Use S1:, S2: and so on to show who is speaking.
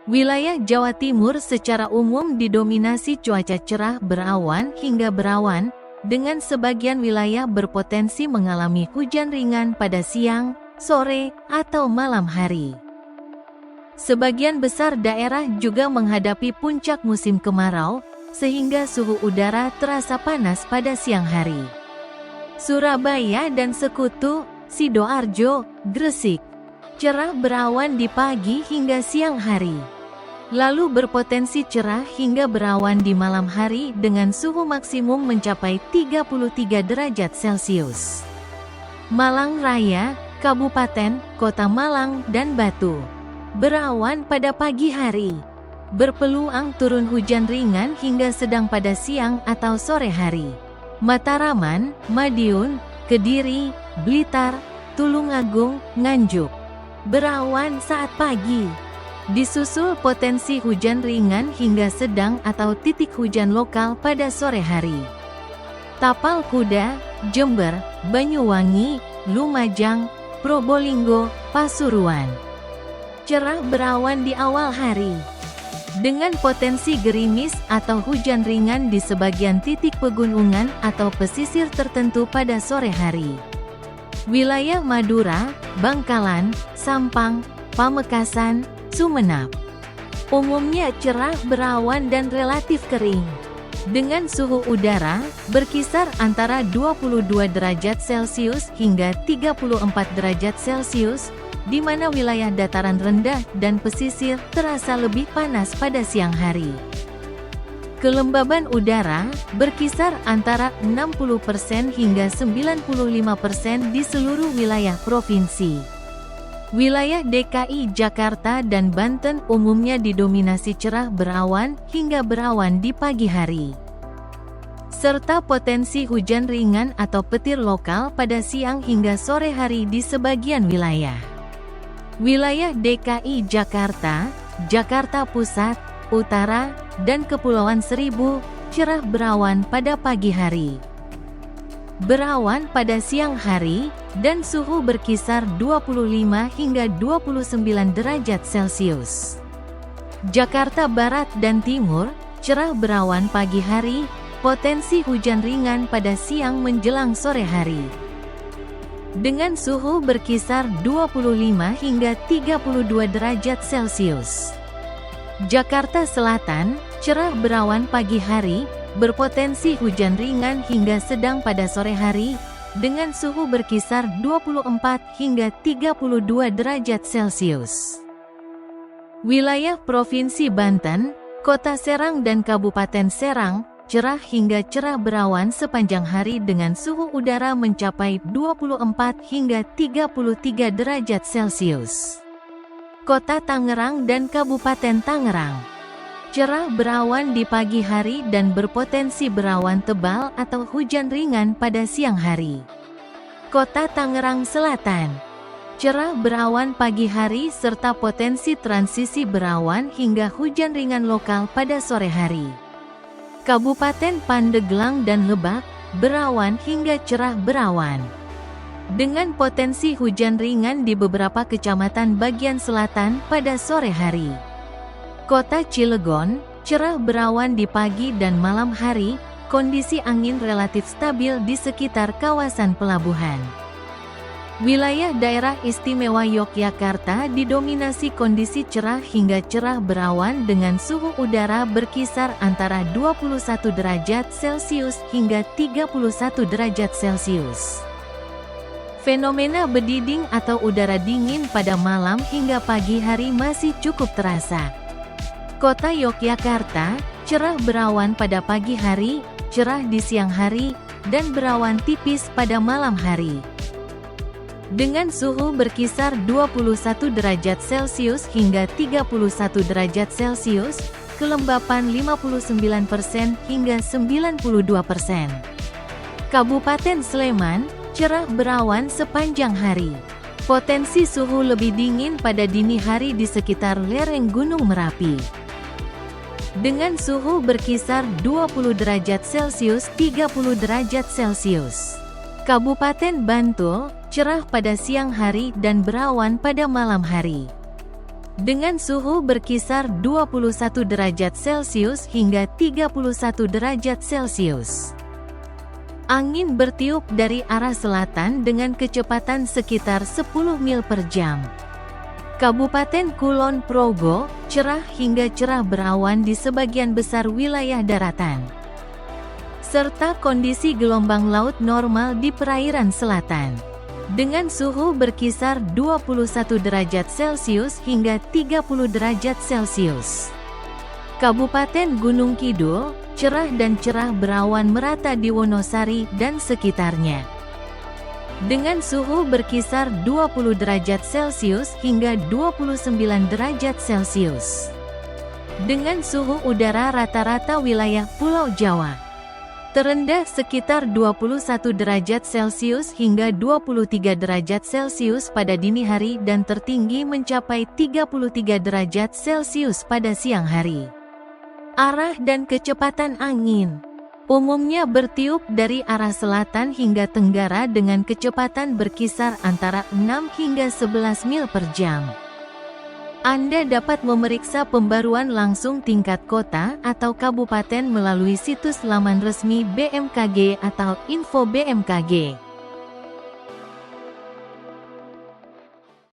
S1: Wilayah Jawa Timur secara umum didominasi cuaca cerah berawan hingga berawan, dengan sebagian wilayah berpotensi mengalami hujan ringan pada siang, sore, atau malam hari. Sebagian besar daerah juga menghadapi puncak musim kemarau, sehingga suhu udara terasa panas pada siang hari. Surabaya dan Sekutu, Sidoarjo, Gresik, cerah berawan di pagi hingga siang hari. Lalu berpotensi cerah hingga berawan di malam hari dengan suhu maksimum mencapai 33 derajat Celcius. Malang Raya, Kabupaten, Kota Malang dan Batu. Berawan pada pagi hari. Berpeluang turun hujan ringan hingga sedang pada siang atau sore hari. Mataraman, Madiun, Kediri, Blitar, Tulungagung, Nganjuk. Berawan saat pagi. Disusul potensi hujan ringan hingga sedang atau titik hujan lokal pada sore hari. Tapal Kuda, Jember, Banyuwangi, Lumajang, Probolinggo, Pasuruan. Cerah berawan di awal hari. Dengan potensi gerimis atau hujan ringan di sebagian titik pegunungan atau pesisir tertentu pada sore hari. Wilayah Madura, Bangkalan, Sampang, Pamekasan, Sumenab. Umumnya cerah berawan dan relatif kering. Dengan suhu udara berkisar antara 22 derajat Celcius hingga 34 derajat Celcius, di mana wilayah dataran rendah dan pesisir terasa lebih panas pada siang hari. Kelembaban udara berkisar antara 60% hingga 95% di seluruh wilayah provinsi. Wilayah DKI Jakarta dan Banten umumnya didominasi cerah berawan hingga berawan di pagi hari, serta potensi hujan ringan atau petir lokal pada siang hingga sore hari di sebagian wilayah. Wilayah DKI Jakarta, Jakarta Pusat, Utara, dan Kepulauan Seribu, cerah berawan pada pagi hari. Berawan pada siang hari, dan suhu berkisar 25 hingga 29 derajat Celcius. Jakarta Barat dan Timur, cerah berawan pagi hari, potensi hujan ringan pada siang menjelang sore hari. Dengan suhu berkisar 25 hingga 32 derajat Celcius. Jakarta Selatan, cerah berawan pagi hari, berpotensi hujan ringan hingga sedang pada sore hari, dengan suhu berkisar 24 hingga 32 derajat Celcius. Wilayah Provinsi Banten, Kota Serang dan Kabupaten Serang, cerah hingga cerah berawan sepanjang hari dengan suhu udara mencapai 24 hingga 33 derajat Celcius. Kota Tangerang dan Kabupaten Tangerang, cerah berawan di pagi hari dan berpotensi berawan tebal atau hujan ringan pada siang hari. Kota Tangerang Selatan, cerah berawan pagi hari serta potensi transisi berawan hingga hujan ringan lokal pada sore hari. Kabupaten Pandeglang dan Lebak, berawan hingga cerah berawan, dengan potensi hujan ringan di beberapa kecamatan bagian selatan pada sore hari. Kota Cilegon, cerah berawan di pagi dan malam hari, kondisi angin relatif stabil di sekitar kawasan pelabuhan. Wilayah Daerah Istimewa Yogyakarta didominasi kondisi cerah hingga cerah berawan dengan suhu udara berkisar antara 21 derajat Celcius hingga 31 derajat Celcius. Fenomena bediding atau udara dingin pada malam hingga pagi hari masih cukup terasa. Kota Yogyakarta, cerah berawan pada pagi hari, cerah di siang hari, dan berawan tipis pada malam hari. Dengan suhu berkisar 21 derajat Celcius hingga 31 derajat Celcius, kelembapan 59% hingga 92%. Kabupaten Sleman, cerah berawan sepanjang hari. Potensi suhu lebih dingin pada dini hari di sekitar lereng Gunung Merapi. Dengan suhu berkisar 20 derajat Celcius 30 derajat Celcius. Kabupaten Bantul, cerah pada siang hari dan berawan pada malam hari. dengan suhu berkisar 21 derajat Celcius hingga 31 derajat Celcius. Angin bertiup dari arah selatan dengan kecepatan sekitar 10 mil per jam. Kabupaten Kulon Progo, cerah hingga cerah berawan di sebagian besar wilayah daratan, serta kondisi gelombang laut normal di perairan selatan, dengan suhu berkisar 21 derajat Celcius hingga 30 derajat Celcius. Kabupaten Gunung Kidul, cerah dan cerah berawan merata di Wonosari dan sekitarnya, dengan suhu berkisar 20 derajat Celcius hingga 29 derajat Celcius. Dengan suhu udara rata-rata wilayah Pulau Jawa terendah sekitar 21 derajat Celcius hingga 23 derajat Celcius pada dini hari dan tertinggi mencapai 33 derajat Celcius pada siang hari. Arah dan kecepatan angin umumnya bertiup dari arah selatan hingga tenggara dengan kecepatan berkisar antara 6 hingga 11 mil per jam. Anda dapat memeriksa pembaruan langsung tingkat kota atau kabupaten melalui situs laman resmi BMKG atau info BMKG.